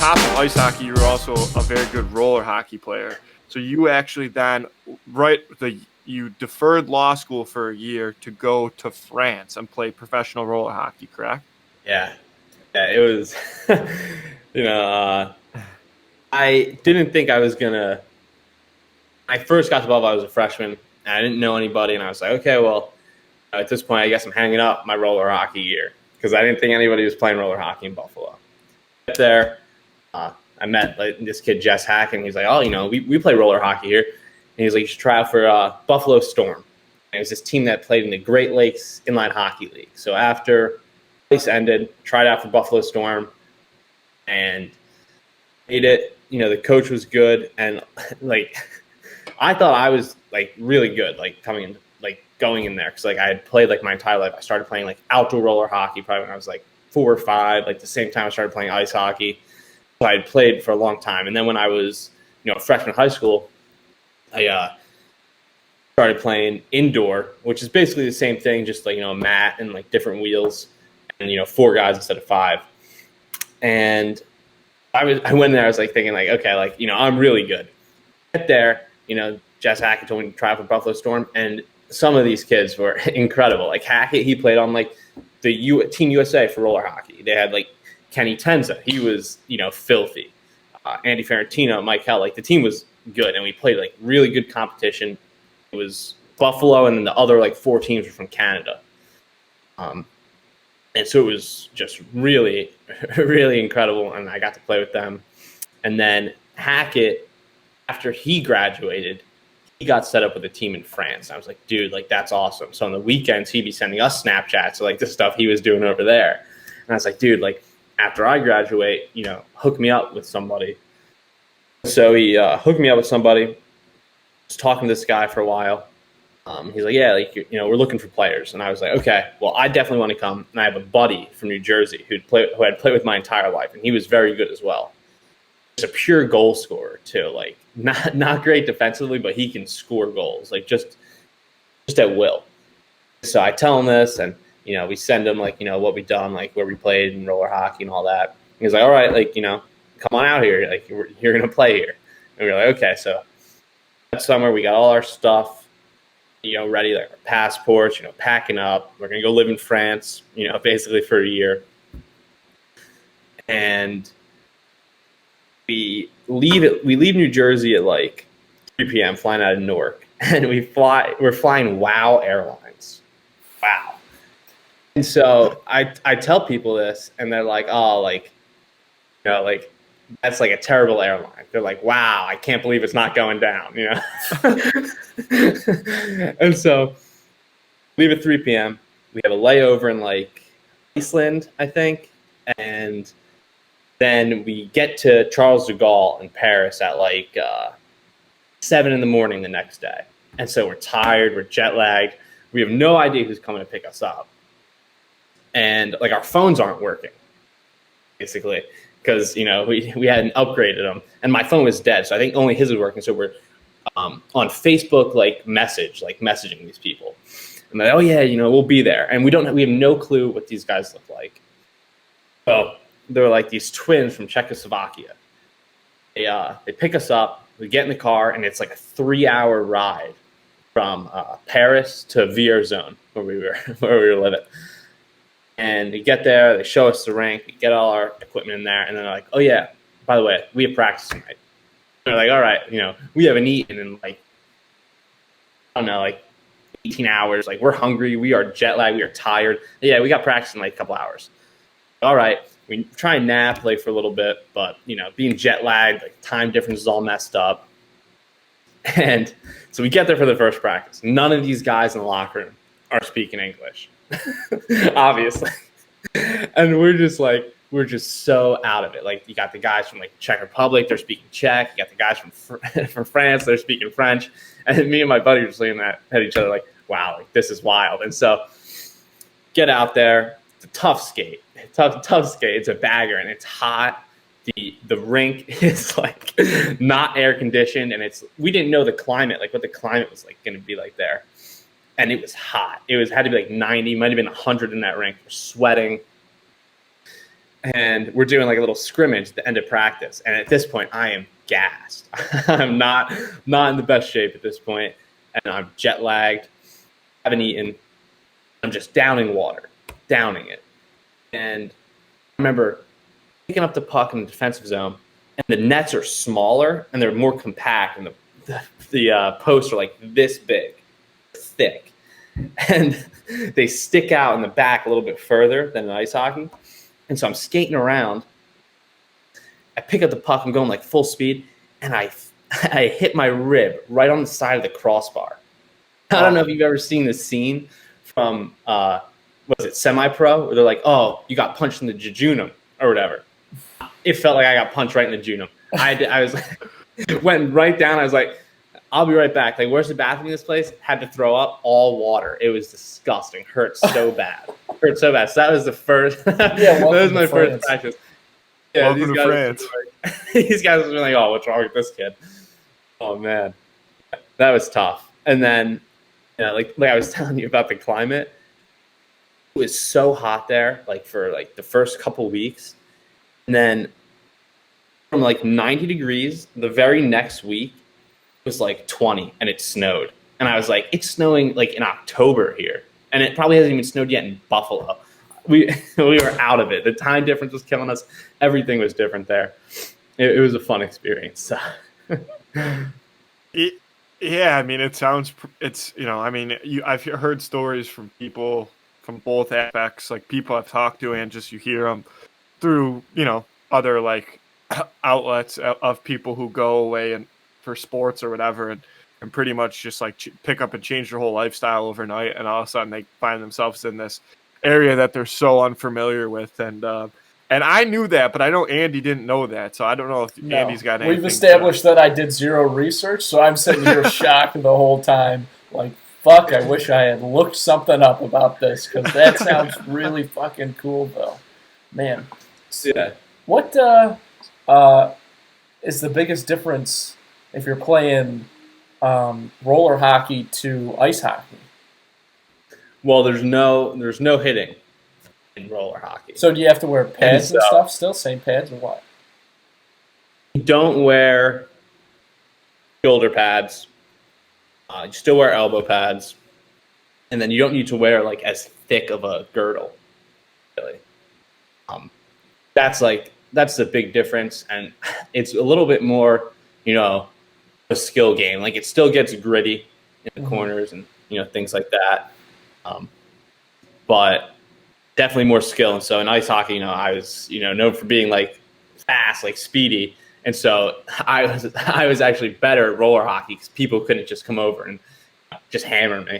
top of ice hockey, you were also a very good roller hockey player. So you actually then, you deferred law school for a year to go to France and play professional roller hockey, correct? Yeah, yeah, it was. you know, I didn't think I was gonna. I first got to Buffalo, I was a freshman, and I didn't know anybody, and I was like, okay, well, at this point, I guess I'm hanging up my roller hockey year because I didn't think anybody was playing roller hockey in Buffalo. There, I met this kid Jess Hack, and he's like, oh, we play roller hockey here, and he's like, you should try out for Buffalo Storm. And it was this team that played in the Great Lakes Inline Hockey League. So after race ended, tried out for Buffalo Storm, and made it. The coach was good, and I thought I was really good, coming in, going in there, because I had played my entire life. I started playing outdoor roller hockey probably when I was 4 or 5, the same time I started playing ice hockey. So I had played for a long time, and then when I was a freshman in high school, I started playing indoor, which is basically the same thing, just a mat and different wheels, and 4 guys instead of 5. And I went there, I was thinking okay, I'm really good. Get there, Jess Hackett told me to try for Buffalo Storm, and some of these kids were incredible. Hackett, he played on the Team USA for roller hockey. They had Kenny Tenza, he was filthy. Andy Ferrantino, Mike Hell, the team was good, and we played really good competition. It was Buffalo, and then the other 4 teams were from Canada. And so it was just really, really incredible, and I got to play with them. And then Hackett, after he graduated, he got set up with a team in France. I was like, dude, that's awesome. So on the weekends, he'd be sending us Snapchats of the stuff he was doing over there. And I was like, dude, after I graduate, hook me up with somebody. So he hooked me up with somebody. I was talking to this guy for a while. He's like, yeah, we're looking for players. And I was like, okay, well, I definitely want to come. And I have a buddy from New Jersey who had played with my entire life, and he was very good as well. He's a pure goal scorer too. Not great defensively, but he can score goals, just at will. So I tell him this, and we send him what we've done, where we played in roller hockey and all that. He's like, all right, come on out here, you're gonna play here. And we were like, okay. So that summer we got all our stuff, ready, our passports, packing up. We're going to go live in France, basically for a year. And we leave New Jersey at 3 p.m. flying out of Newark. And we're flying WOW Airlines. Wow. And so I tell people this, and they're like, oh, that's a terrible airline. They're like, wow, I can't believe it's not going down, And so leave at 3 p.m. We have a layover in Iceland, I think. And then we get to Charles de Gaulle in Paris at 7 in the morning the next day. And so we're tired, we're jet lagged. We have no idea who's coming to pick us up. And our phones aren't working, basically, because we hadn't upgraded them, and my phone was dead, so I think only his was working. So we're on Facebook messaging these people, and they're like, oh yeah, we'll be there, and we have no clue what these guys look like. So they're these twins from Czechoslovakia. They pick us up, we get in the car, and it's a 3-hour ride from Paris to Vierzon, where we were living. And we get there, they show us the rink, we get all our equipment in there, and they're like, oh yeah, by the way, we have practice tonight. And they're like, all right, we haven't eaten in 18 hours. We're hungry, we are jet lagged, we are tired. Yeah, we got practice in a couple hours. All right, we try and nap for a little bit, but being jet lagged, time difference is all messed up. And so we get there for the first practice. None of these guys in the locker room are speaking English. Obviously. And we're just so out of it. You got the guys from Czech Republic, they're speaking Czech. You got the guys from France, they're speaking French. And me and my buddy were just looking at each other wow, this is wild. And so get out there. It's a tough skate. Tough skate. It's a bagger, and it's hot. The rink is not air conditioned, and we didn't know the climate, what the climate was going to be there. And it was hot. Had to be 90, might have been 100 in that rink. We're sweating. and we're doing like a little scrimmage at the end of practice. And at this point, I am gassed. I'm not in the best shape at this point, and I'm jet lagged. Haven't eaten. I'm just downing it. And I remember picking up the puck in the defensive zone, and the nets are smaller and they're more compact, and the posts are like this big, thick, and they stick out in the back a little bit further than in ice hockey. And so I'm skating around. I pick up the puck. I'm going like full speed, and I hit my rib right on the side of the crossbar. I don't know if you've ever seen this scene from was it Semi-Pro, where they're like, "Oh, you got punched in the jejunum or whatever." It felt like I got punched right in the jejunum. I was like, went right down. I was like, "I'll be right back." Like, where's the bathroom in this place? Had to throw up, all water. It was disgusting. Hurt so bad. So that was the first. That was my first practice. Yeah, welcome to France. These guys were like, "Oh, what's wrong with this kid?" Oh man, that was tough. And then, like I was telling you about the climate. It was so hot there, like for like the first couple weeks, and then from like 90 degrees, the very next week was like 20, and it snowed. And I was like, it's snowing like in October here, and it probably hasn't even snowed yet in Buffalo. We were out of it. The time difference was killing us. Everything was different there. It was a fun experience. Yeah, I mean, I've heard stories from people from both aspects, like people I've talked to, and just you hear them through, other like outlets of people who go away and for sports or whatever, and pretty much just like pick up and change their whole lifestyle overnight, and all of a sudden they find themselves in this area that they're so unfamiliar with, and I knew that, but I know Andy didn't know that, so I don't know if Andy's got anything. We've established that I did zero research, so I'm sitting here shocked the whole time, like, fuck, I wish I had looked something up about this, because that sounds really fucking cool, though. Man. Yeah. What is the biggest difference if you're playing roller hockey to ice hockey? Well, there's no hitting in roller hockey. So do you have to wear pads and stuff still? Same pads or what? You don't wear shoulder pads. You still wear elbow pads. And then you don't need to wear like as thick of a girdle, really. That's the big difference. And it's a little bit more, a skill game. Like it still gets gritty in the corners and, things like that. But definitely more skill. And so in ice hockey, I was, known for being like fast, like speedy. And so I was actually better at roller hockey because people couldn't just come over and just hammer me.